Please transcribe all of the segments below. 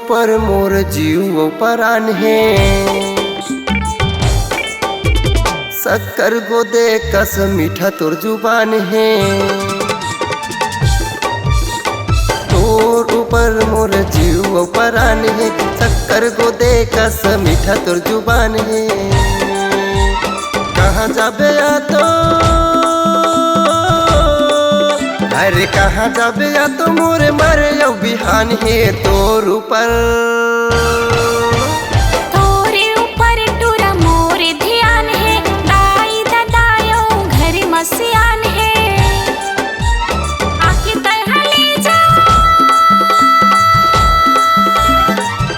ऊपर मोर जीव परान है, शक्कर गोदे कस मीठा तोर जुबान है। तोर ऊपर मोर जीव परान है, शक्कर गोदे कस मीठा तोर जुबान है। कहाँ जाबे या तो अरे कहाँ जाबे या तो मोरे मरे यौ बिहान है। तोर ऊपर टूरा मोरे ध्यान है, दाई दादायो घर मसियान है। आके तैहा ले जा,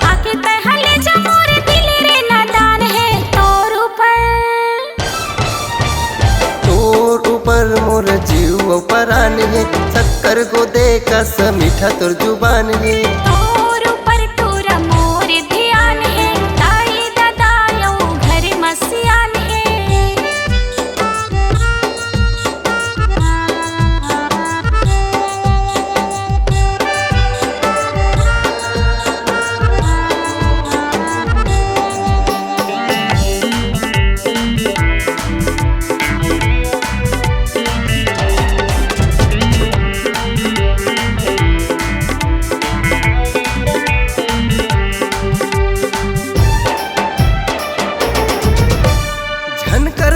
आके तैहा ले जा मोरे दिल रे नादान है। तोर ऊपर मोर जीव परान है, शक्कर गोदे कस मीठा तोर जुबान है। तोर ऊपर टूरा मोरे ध्यान है, दाई दादायो घर मसियान है।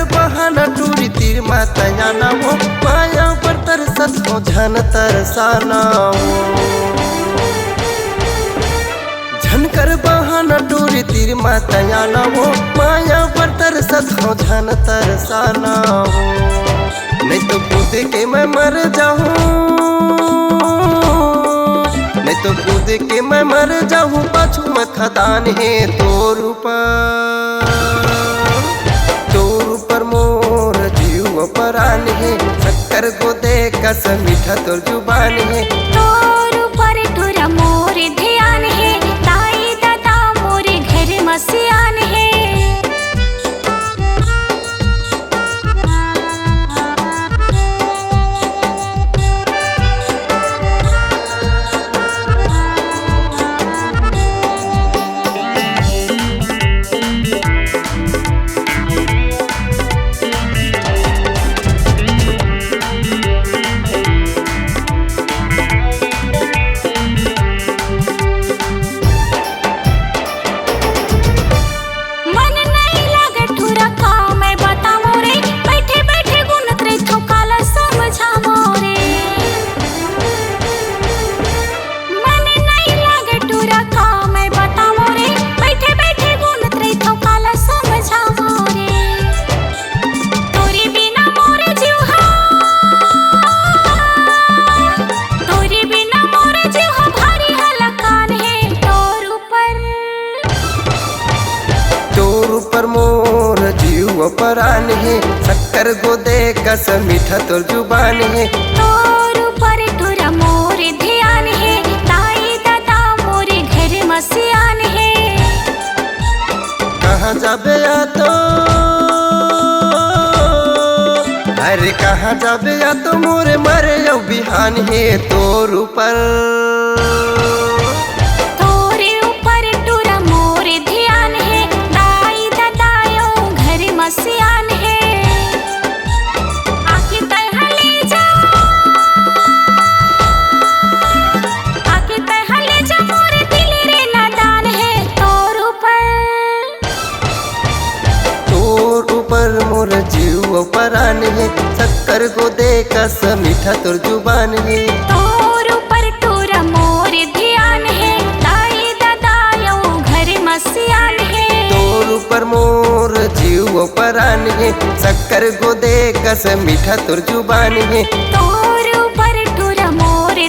बहाना टूरी तीर माता जाना हो, माया पर तरसत हो झन तरसाना हो। झनकर बहाना टूरी तीर माता जाना हो, माया पर तरसत हो झन तरसाना हो। नहीं तो कूद के मैं मर जाऊं, नहीं तो कूद के मैं मर जाऊं, पाछू में खदान है। तोर ऊपर मोर जीव परान है, शक्कर गोदे कस मीठा तोर जुबान है। तोर ऊपर टूरा मोरे ध्यान है, दाई दादा मोरे घर मसियान है। ऊपर मोर जीव परान है, शक्कर गोदे कस मीठा तोर जुबान है। तोर ऊपर टूरा मोरे ध्यान है, दाई दादा मोरे घर मसियान है। कहाँ जाबे या तो अरे कहाँ जाबे या तो मोरे मरे यौ बिहान है। तोर ऊपर मसियान है। आके तैहा ले जा, आके तैहा ले जा मोरे दिल रे नादान है। तोर ऊपर मोर जीव परान है, शक्कर गोदे कस मीठा तोर जुबान है। तोर ऊपर टूरा मोरे ध्यान है, दाई दादायो घर मसियान है। तोर ऊपर मोर जीव परान है, शक्कर गोदे कस मीठा तोर जुबान है। तोर ऊपर टूरा मोरे